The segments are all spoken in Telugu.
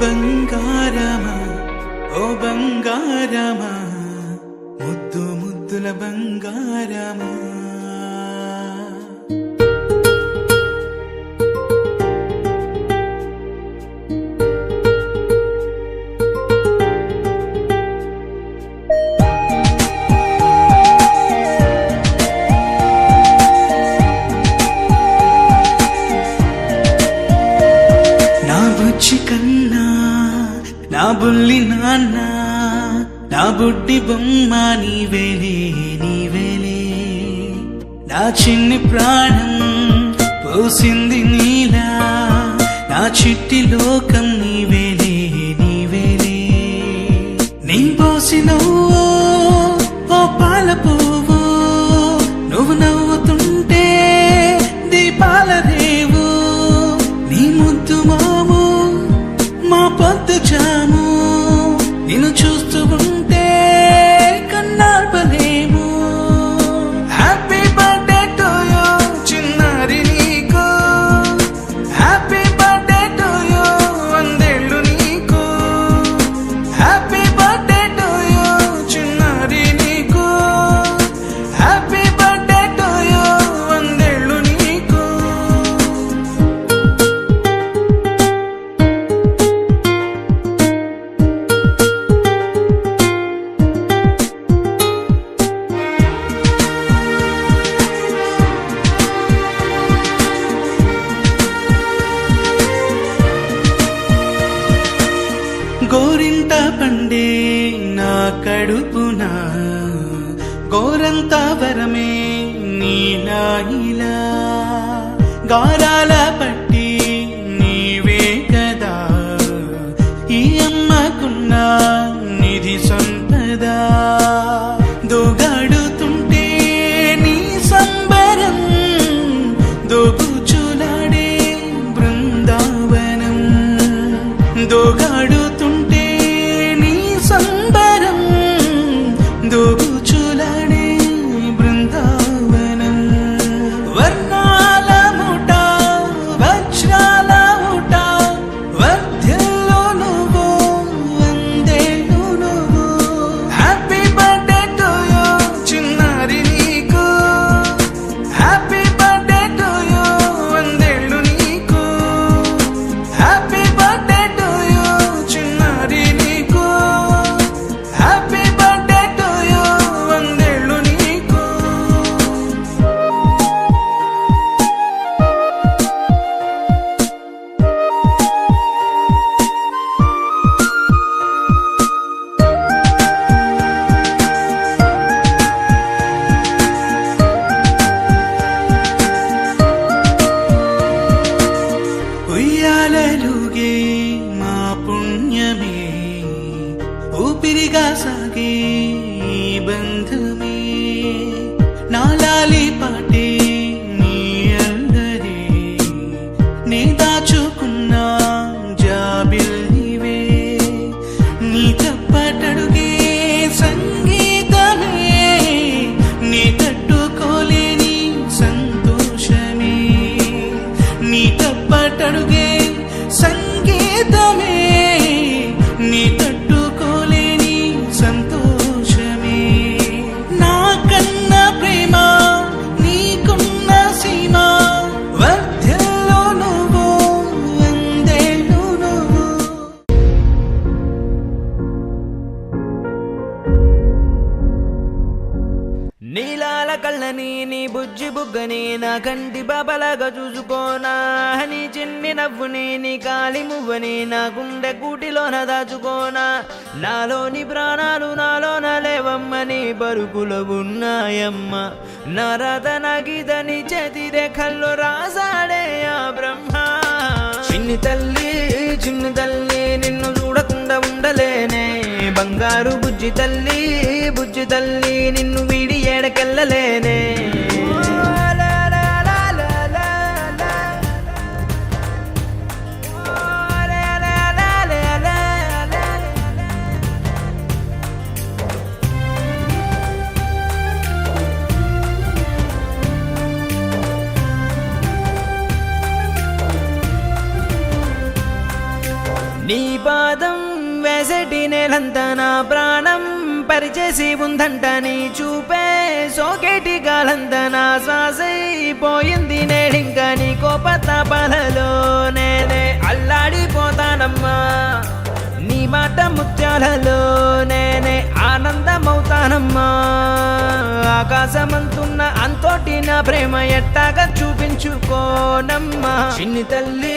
బంగారమా ఓ బంగారమా ముద్దు ముద్దుల బంగారమా కన్నా నా బుల్లి నాన్న నా బుడ్డి బొమ్మ నీవేలే నీవేలే నా చిన్ని ప్రాణం పోసింది నీలా నా చిట్టి లోకం నీవేలే నీవేలే నీ పోసినవో ఓ పాల పువ్వు నువ్వు నవ్వుతుంటే దీపాల రేవు నీ ముద్దు మాము మా పొద్దు జాము నిన్ను చూస్తూ ఉంటే కన్నార్పలేము హ్యాపీ బర్త్డే టు యూ చిన్నారి నీకు హ్యాపీ బర్త్డే టు యూ వందేళ్ళు నీకు హ్యాపీ బర్త్డే టు యూ చిన్నారి నీకు హ్యాపీ బర్త్డే టు యూ వందేళ్ళు నీకు గోరింట పండే నా కడుపున గోరంత వరమే నీలా ఇలా గారాల పట్టి నీవే కదా ఈ అమ్మకున్న నిధి సంపద దోగాడుతుంటే నీ సంబరం దోగుచులాడే బృందావనం దోగాడుతుంటే నీ సంబరం దోగుచులాడే బృందావనం వర్ణాల ముఠ వజ్రాల ముఠ వర్ధ్యంలో నువ్వు వందేళ్ళు నువ్వు హ్యాపీ బర్త్డే టు యూ చిన్నారి నీకు హ్యాపీ బర్త్డే టు యూ వందేళ్ళు నీకు హ్యాపీ బర్త్డే టు యూ చిన్నారి నీకు హ్యాపీ బర్త్డే టు యూ వందేళ్ళు నీకు ఉయ్యాలలుగే మా పుణ్యమే ఊపిరిగా సాగే ఈ బంధమే నాలాలి పాటే నీ అందరే నే దాచుకున్న జాబిల్లివే నీ తప్పటడుగే సంగీతమే నీ తట్టుకోలేని సంతోషమే నీ తప్పటడుగే సంగీతమే నీ తట్టుకోలేని సంతోషమే నా కన్న ప్రేమ నీకున్న సీమ వర్ధ్యంలో నువ్వు వందేళ్ళు నువ్వు నీలాల కళ్ళని నీ బుజ్జి బుగ్గని నా కంటి బాబలాగా చూసుకోనా నీ చిన్ని నవ్వుని నీ కాలి మువ్వని నా గుండె కూటిలోన దాచుకోనా నాలోని ప్రాణాలు నాలోన లేవమ్మని బరుకులో ఉన్నాయమ్మ నా రాత నా గీత నీ చేతి రేఖల్లో రాసాడే ఆ బ్రహ్మ చిన్ని తల్లి నిన్ను చూడకుండా ఉండలేనే బంగారు బుజ్జి తల్లి నిన్ను వీడి ఏడకెళ్ళలేనే నీ పాదం వేసటి నేలంతా నా ప్రాణం పరిచేసి ఉందంట నీ చూపే సోకేటి గాలంతా నా శ్వాసైపోయింది నేడింకా నీ కోపతాపాలలో నేనే అల్లాడిపోతానమ్మా నీ మాట ముత్యాలలో నేనే ఆనందమవుతానమ్మా ఆకాశమంతున్న అంతోటి నా ప్రేమ ఎట్టాగా చూపించుకోనమ్మా చిన్ని తల్లి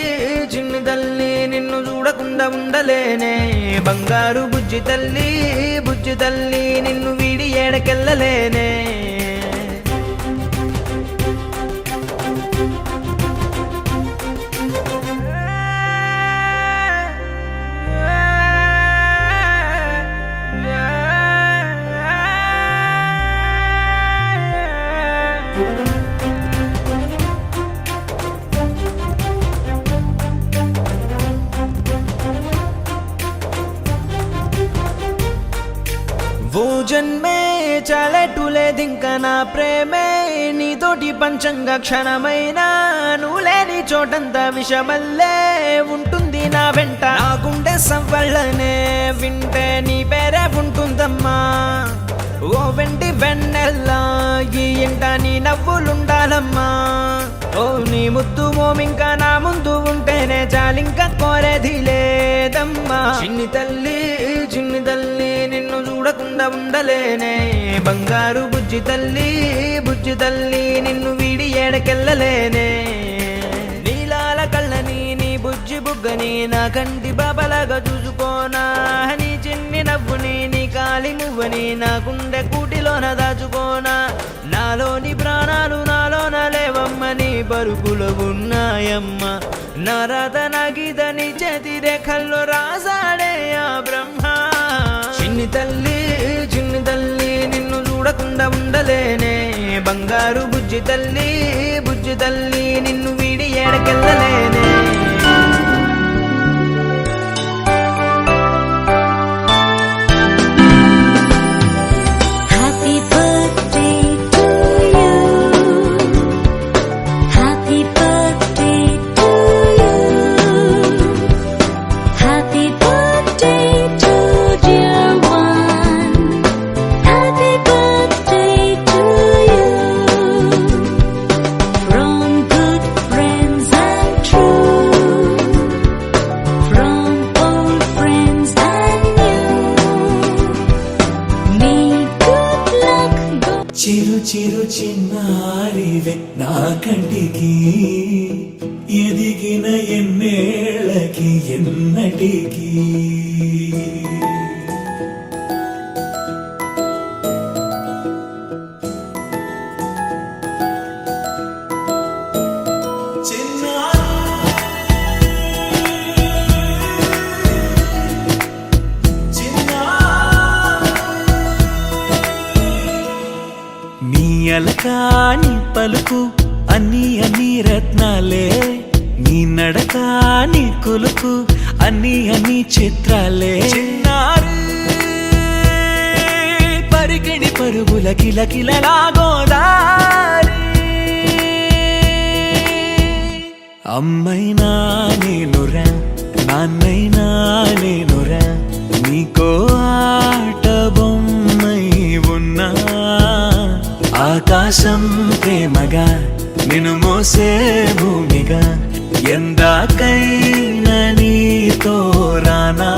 నిన్ను చూడకుండా ఉండలేనే బంగారు బుజ్జి తల్లి నిన్ను వీడి ఏడకెళ్ళలేనే ఓ జన్మే చాలెట్టులేదింక నా ప్రేమే నీతోటి పంచంగా క్షణమైనా నువ్వు లేని చోటంతా విషమల్లే ఉంటుంది నా వెంట నా గుండె సవ్వళ్ళనే వింటే నీ పేరే ఉంటుందమ్మా ఓ వెండి వెన్నెల్లా ఈ ఇంట నీ నవ్వులుండాలమ్మా ఓ నీ ముద్దు మోమింకా నా ముందు ఉంటేనే చాలింకా కోరేది లేదమ్మా చిన్ని తల్లి నిన్ను చూడకుండా ఉండలేనే బంగారు బుజ్జి తల్లి నిన్ను వీడి ఏడకెళ్ళలేనే నీలాల కళ్ళని నీ బుజ్జి బుగ్గని నా కంటి బాబలాగా చూసుకోనా నీ చిన్ని నవ్వుని నీ కాలి మువ్వని నా గుండె కూటిలోన దాచుకోనా నాలోని ప్రాణాలు నాలోన లేవమ్మ నీ పరుగులో ఉన్నాయమ్మ నా రాత నా గీత నీ చేతి రేఖల్లో రాసాడే ఆ బ్రహ్మ చిన్ని తల్లి నిన్ను చూడకుండా ఉండలేనే బంగారు బుజ్జి తల్లి నిన్ను వీడి ఏడకెళ్ళలేనే చిరు చిన్నారివే నా కంటికి ఎదిగిన ఎన్నేళ్ళకి ఎన్నటికి అలకాని పలుకు అన్ని రత్నాలే నీ నడకాని కులుకు అన్ని చిత్రాలే చిన్నారు పరికిణి పరుగుల కిలకిలలాగోదారి అమ్మైనా నేనురా నాన్నైనా నేనురా నీకో ఆట బొమ్మై ఉన్నా ఆకాశం ప్రేమగా నిన్ను మోసే భూమిగా ఎందాకైనా నీతో రానా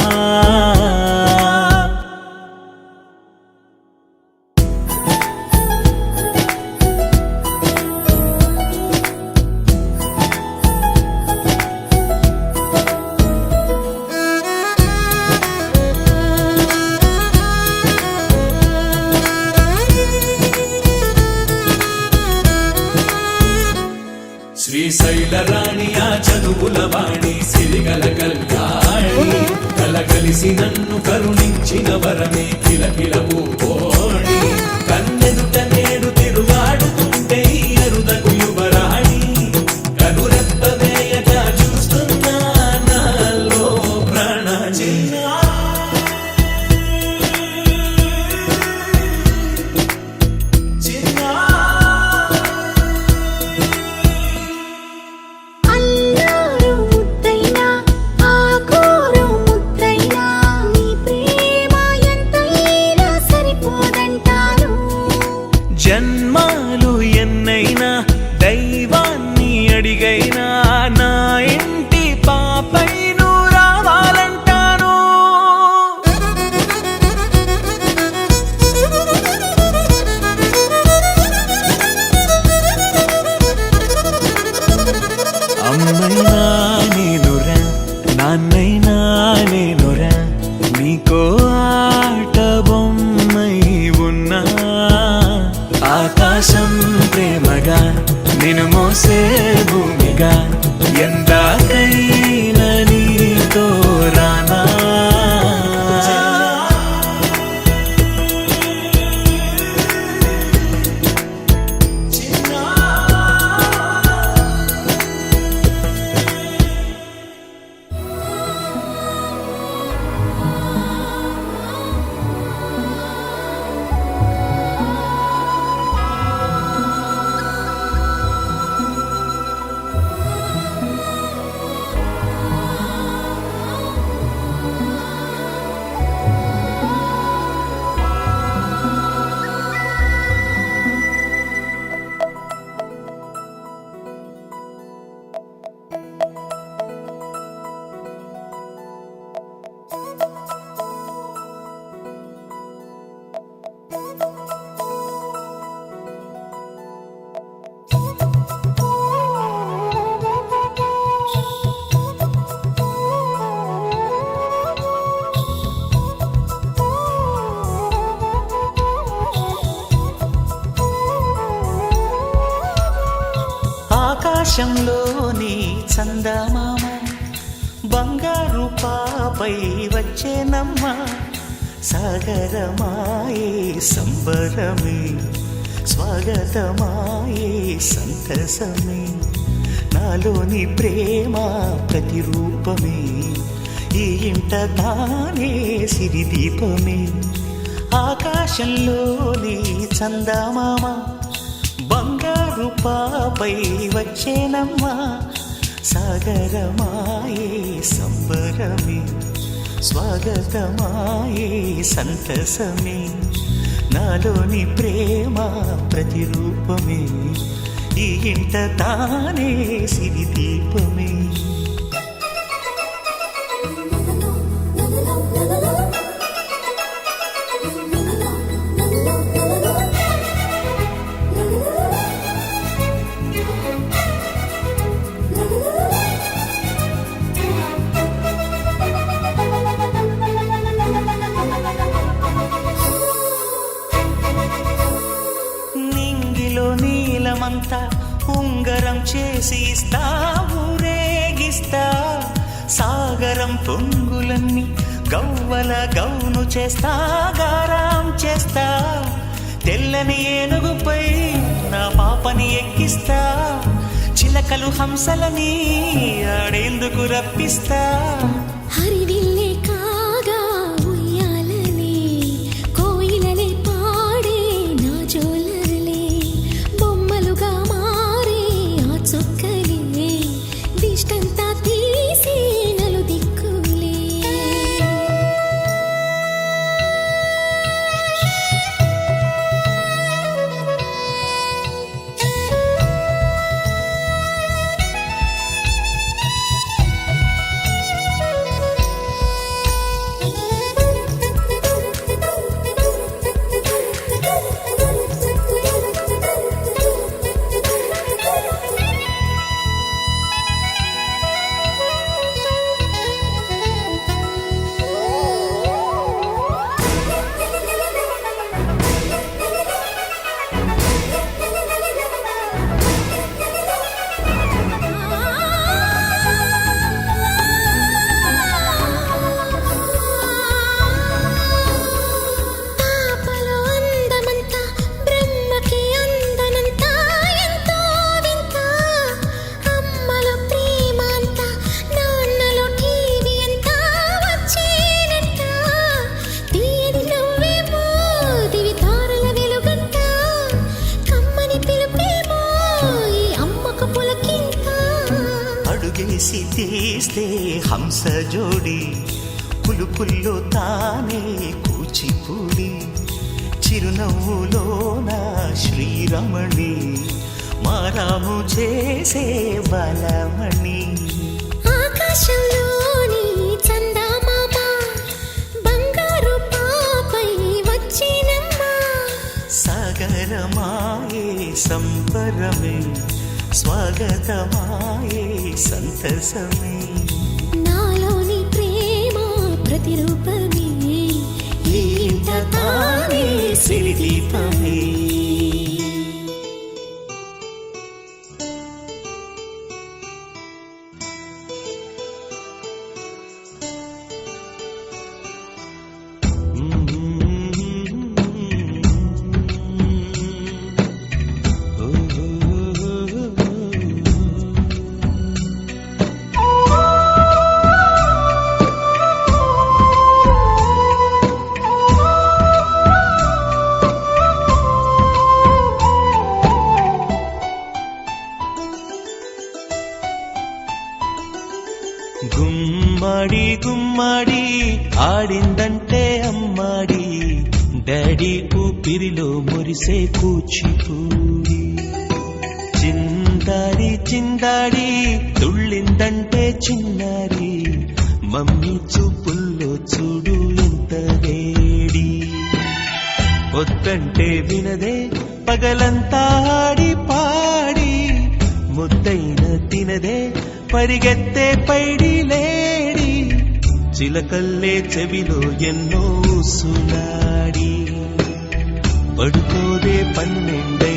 శ్రీశైల రాణి ఆ చదువుల వాణి సిరిగల కళ్యాణి కలగలిసి నన్ను కరుణించిన వరమే కిలకిలవు కోణి కన్నెదుట నేడు తిరుగాడుతుంటే అరుదకు యువరాణి కనురెప్పవేయగా చూస్తున్నా నాలో ప్రాణ అల్లారు ముద్దైనా ఆకూరు ఆకాశంలోని చందమామ బంగారు పాపై వచ్చేనమ్మ సాగరమాయే సంబరమే స్వాగతమాయే సంతసమే నాలోని ప్రేమ ప్రతిరూపమే ఈ ఇంట తానే సిరిదీపమే ఆకాశంలోని చందమామ బంగారు పాపై వచ్చేనమ్మా సాగరమాయే సంబరమే స్వాగతమాయే సంతసమే నాలోని ప్రేమ ప్రతిరూపమే ఈ ఇంట తానే సిరిదీపమే నీలమంతా ఉంగరం చేసి ఇస్తా ఊరేగిస్తా సాగరం పొంగులన్నీ గవ్వల గౌను చేస్తా గారాం చేస్తా తెల్లని ఏనుగుపై నా పాపని ఎక్కిస్తా చిలకలు హంసలని ఆడేందుకు రప్పిస్తా హరివిల్లే కాగా ఉయ్యాలనే కోయిలనే పాడే నా జోలలే బొమ్మలుగా మారే ఆ చొక్కలే దిష్టంతా తీసి నలు దిక్కులే అడుగేసి తీస్తే హంస జోడి పులుపుల్లో తానే కూచిపూడి చిరునవ్వులోన శ్రీరమణి మారాము చేసే బలమణి ఆకాశంలోని చందమామ బంగారు పాపై వచ్చినమ్మా సాగరమాయే సంబరమే స్వాగతమాయే సంతసమే నాలోని ప్రేమ ప్రతిరూపమే ఈ ఇంట తానే సిరిదీపమే గుమ్మడి గుమ్మడి ఆడిందంటే అమ్మాడి డాడీ ఊపిరిలో మురిసే కూచిపూడి చిందాడి చిందాడి తుళ్ళిందంటే చిన్నారి మమ్మీ చూపుల్లో చూడు ఎంత వేడి వద్దంటే వినదే పగలంతా ఆడి పాడి ముద్దైన తినదే పరిగెత్తే పైడి లేడి చిలకల్లే చెవిలో ఎన్నో సునాడి పడుకోదే 12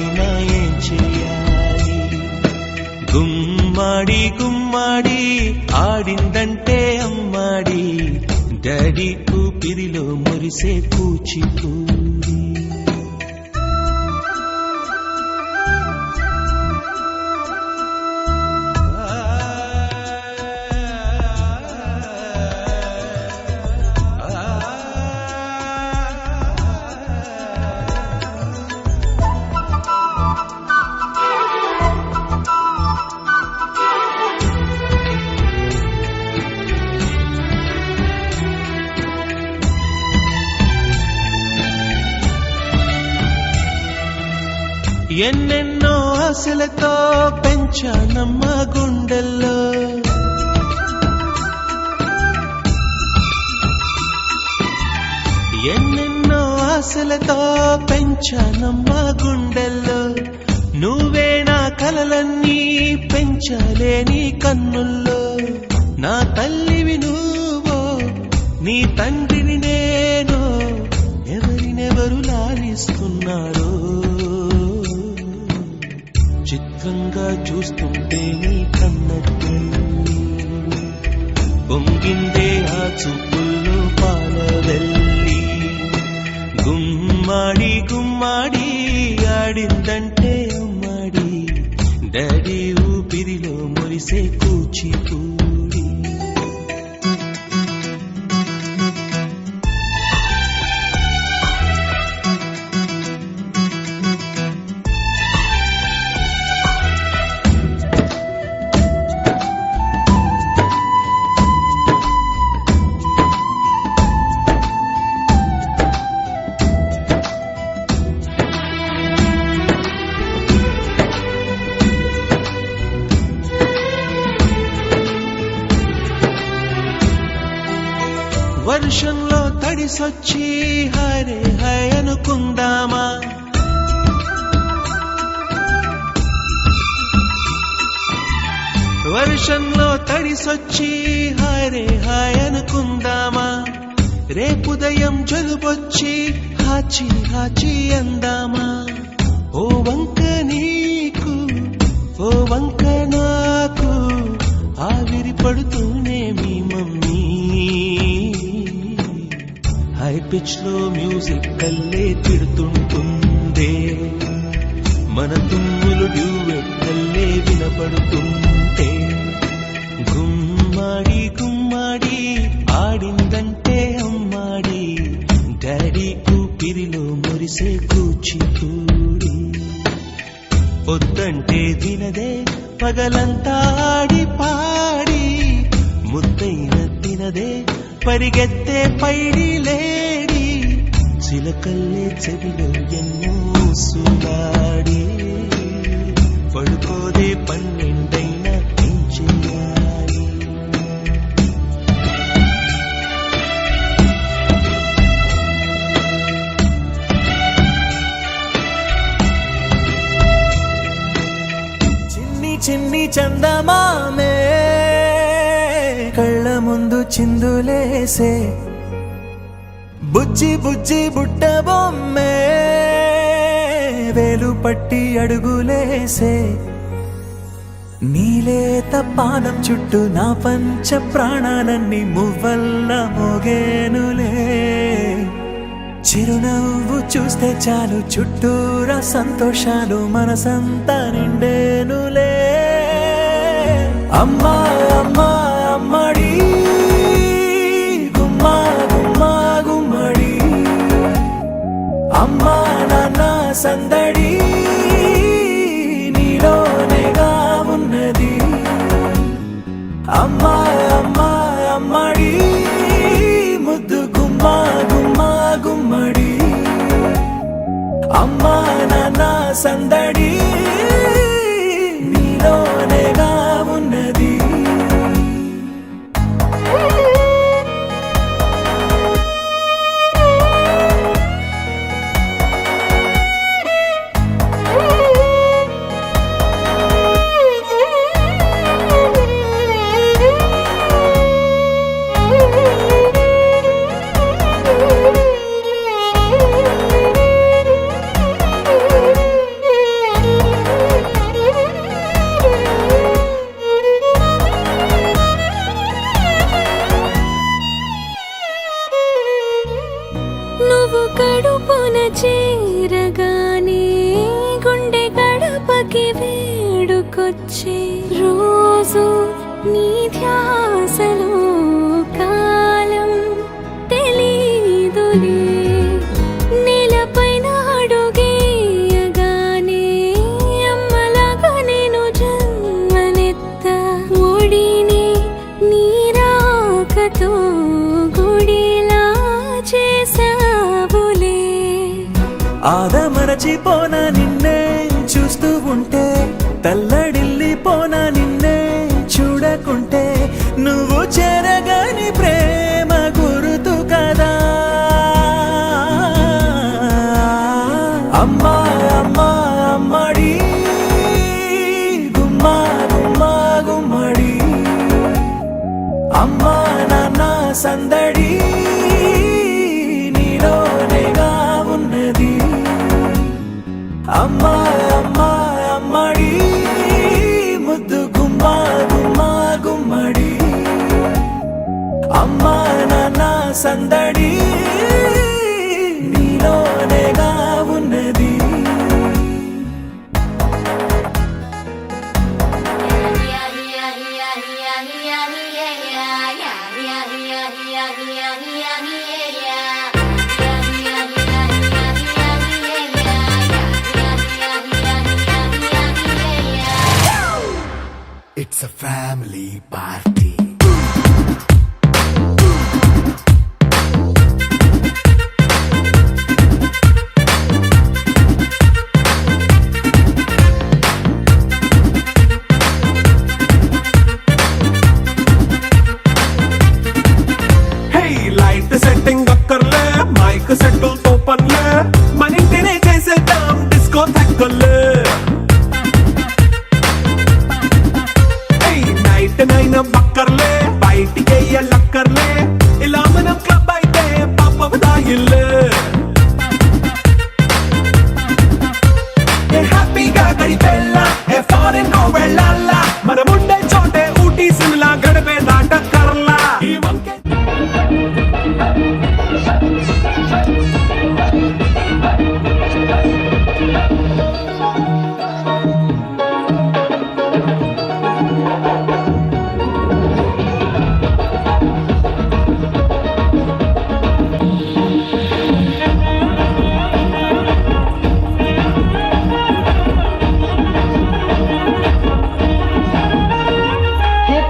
ఏం చేయాలి గుమ్మాడి గుమ్మాడి ఆడిందంటే అమ్మాడి డాడీ ఊపిరిలో మురిసే కూచిపూడి ఎన్నెన్నో ఆశలతో పెంచానమ్మ గుండెల్లో ఎన్నెన్నో ఆశలతో పెంచానమ్మ గుండెల్లో నువ్వే నా కలలన్నీ పెంచాలే నీ కన్నుల్లో నా తల్లివి నువ్వో నీ తండ్రిని నేను ఎవరినెవరు లాలిస్తున్నారో చిత్రంగా చూస్తుంటే నీ కన్నట్టు పొంగిందే ఆ చూపుల్లో పాలవెల్లి గుమ్మాడి గుమ్మాడి ఆడిందంటే ఉమ్మాడి డాడీ ఊపిరిలో మురిసే కూచిపూడి వర్షంలో తడిసొచ్చి హరే హై అనుకుందామా వర్షంలో తడిసొచ్చి హరే హై అనుకుందామా రేపుదయం జలుబొచ్చి హాచి హాచి అందామా ఓ వంక నీకు ఓ వంక నాకు ఆవిరి పడుతూనే మీ మమ్మీ హై పిచ్ లో మ్యూజిక్ కల్లే తిడుతుంటుందే మన తుమ్ములు డ్యూయెట్ కల్లే వినపడుతుంటే గుమ్మాడి గుమ్మాడి ఆడిందంటే అమ్మాడి డాడీ ఊపిరిలో మురిసే కూచిపూడి పొద్దంటే దినదే పగలంతా ఆడి పాడి ముద్దైన తినదే పరిగెత్తే పైడి లేడి చిలకల్లే చెవిలో ఎన్నో సులాడి పడుకోదే పన్నెండైనా ఏం చెయ్యాలి చిన్ని చిన్ని చందమామే కళ్ళ ముందు చిందులేసే బుజ్జి బుజ్జి బుట్ట బొమ్మే వేలు పట్టి అడుగులేసే నీలేత పానం చుట్టూ నా పంచ ప్రాణాలన్నీ మువ్వల్ల మోగేనులే చిరునవ్వు చూస్తే చాలు చుట్టూరా సంతోషాలు మనసంతా నిండేనులే అమ్మా అమ్మా అమ్మడి గుమ్మా గుమ్మా గుమ్మడి అమ్మా నాన్న సందడి నీలోనేగా ఉన్నది అమ్మా అమ్మా అమ్మడి ముద్దు గుమ్మా గుమ్మా గుమ్మడి అమ్మా నాన్న సందడి నీలోనేగా ఉన్నది చేరగానే గుండె గడపకి వేడుకొచ్చే రోజు నీ ధ్యాసలో కాలం తెలీదులే నేలపైన అడుగేయగానే అమ్మలాగా నేను జన్మనెత్త ఒడిని నీరాకతో గుడిలా చేసావులే ఆదమరచిపోన నిన్నే చూస్తూ ఉంటే తల్లడిల్లిపోన నిన్నే చూడకుంటే నువ్వు చెరగని ప్రేమ గురుతు కదా అమ్మా అమ్మా అమ్మడి గుమ్మా గుమ్మా గుమ్మడి అమ్మా నాన్న సందడి నీలోనేగా ఉన్నది అమ్మా అమ్మా అమ్మడి ముద్దు గుమ్మా గుమ్మా గుమ్మడి అమ్మా నాన్న సందడి నీలోనేగా ఉన్నది It's a family party. Hey, light setting అక్కర్లే మైక్ సెట్టు తో పనులే మన ఇంటినే చేసేద్దాం డిస్కో తగ్గలే నైట్ నైన్ బక్కర్లే బయటికి వెళ్ళక్కర్లే ఇలా మనం క్లబ్ అయితే పాప దాయిల్లే హ్యాపీగా గడిపెళ్ళ ఏ ఫారెన్ కో వెళ్ళాల మనం ఉండే చోటే ఊటీ సిమ్లా గడిపే దాటక్కర్లా ఈ వంకే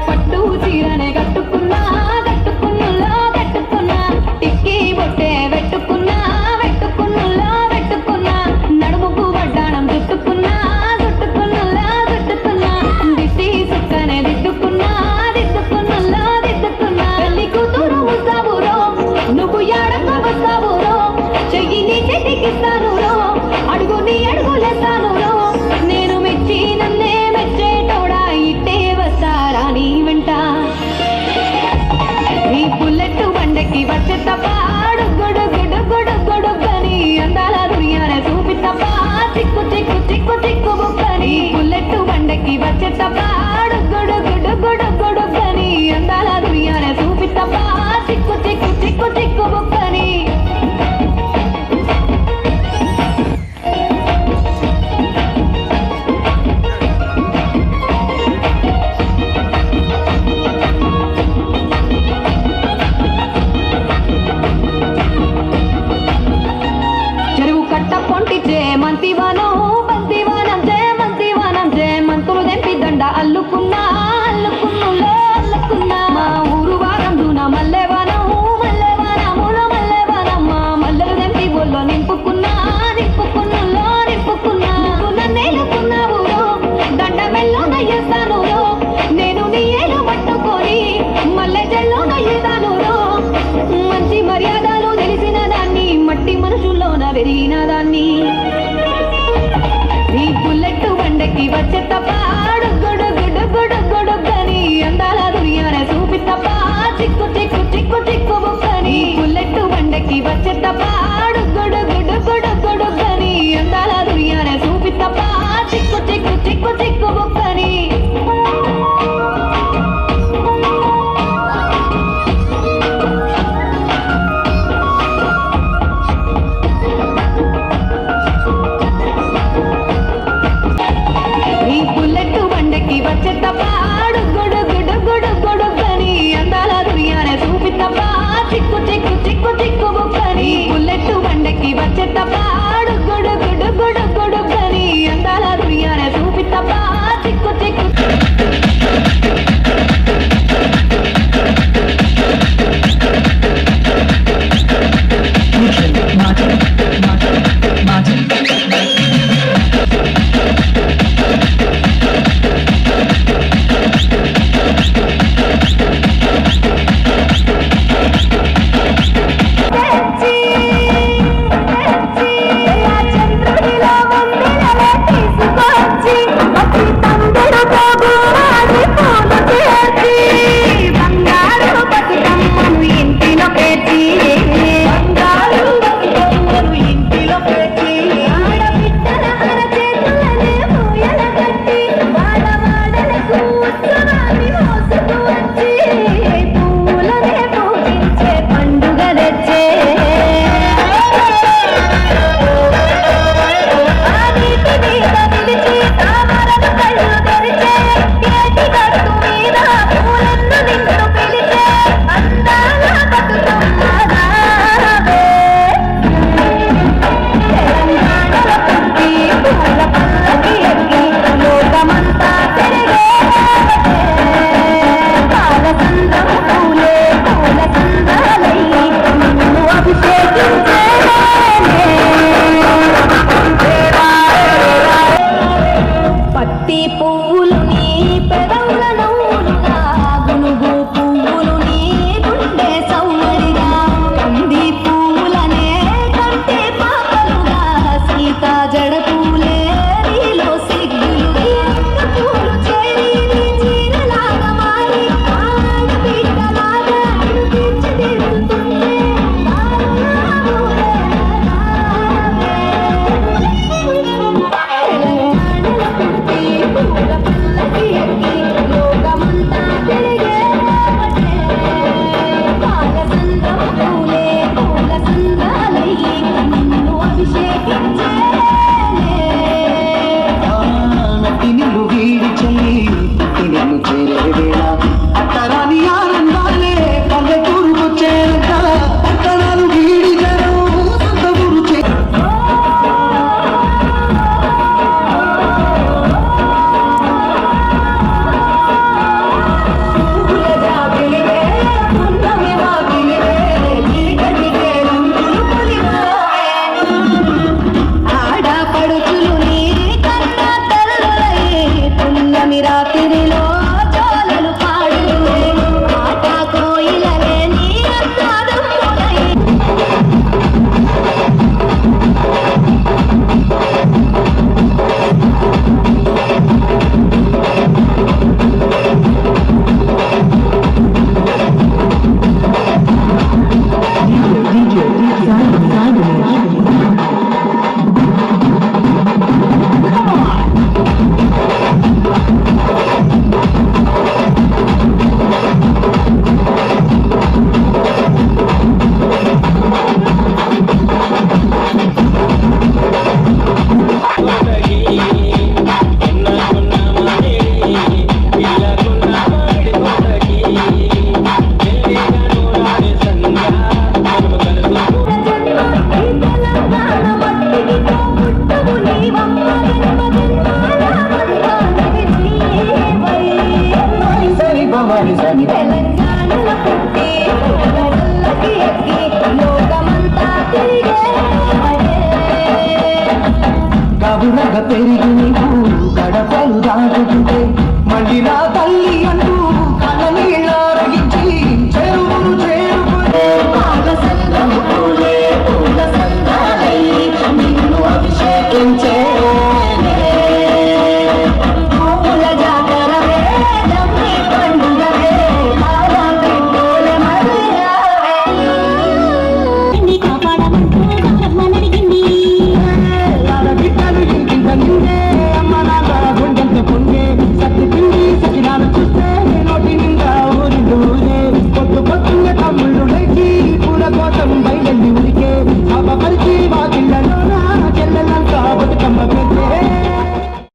పట్టు చీరనే కట్టుకున్నా కట్టుకున్నులో కట్టుకున్నా టిక్కీ బొట్టే పెట్టుకున్నా పెట్టుకున్నులో పెట్టుకున్నా నడుముకు వడ్డాణం చుట్టుకున్నా చుట్టుకున్నులో చుట్టుకున్నా దిష్టి సుక్కనే దిద్దుకున్నా దిద్దుకున్నులో దిద్దుకున్నా పెళ్లి కూతురు వస్తావురో నువ్వు యాడక వస్తావురో చెయ్యి నీ చేతికిస్తాను రో అడుగు నీ అడుగులేస్తాను రో నేను మెచ్చి నన్నే మెచ్చేటోడా ఇట్టే వస్తారా నీ వెంట నీ బుల్లెట్ బండకి వచ్చే తప్ప అడుగుడు గుడు గుడు గుడుగని అందాల దుర్యానే చూపి తప్ప చిక్కు చిక్కు చిక్కు చిక్కు బుక్కని బుల్లెట్ బండకి వచ్చే తప్ప అడుగుడు గుడు గుడు గుడుగని అందాల దుర్యానే చూపి తప్ప చిక్కు చిక్కు చిక్కు చిక్కు బుక్కని చెరువు కట్ట పొంటిచే మంతివానం బంతివానం చే మంతులు తెంపి దండ అల్లుకున్నా అల్లుకున్నులో అల్లుకున్నా మా ఊరు వారం దూన మల్లెవానం మల్లెవానములో మల్లెవానమ్మ మల్లెలు తెంపి ఒళ్ళో నింపుకున్నా నింపుకున్నులో నింపుకున్నా నువ్వు నన్నేలుకున్నావు దండ మెల్లో నయ్యేస్తాను నేను నీ ఏలు పట్టుకొని మల్లె జల్లో నయ్యేదాను మంచి మర్యాదలు తెలిసిన దాన్ని మట్టి మనుషుల్లోన పెరిగిన దాన్ని నీ బుల్లెట్ బండకి వచ్చే తప్ప అడుగుడు గుడు గుడు గుడుగని అందాల దుర్యానే చూపి తప్ప చిక్కు చిక్కు చిక్కు చిక్కు బుక్కని బుల్లెట్ బండకి వచ్చే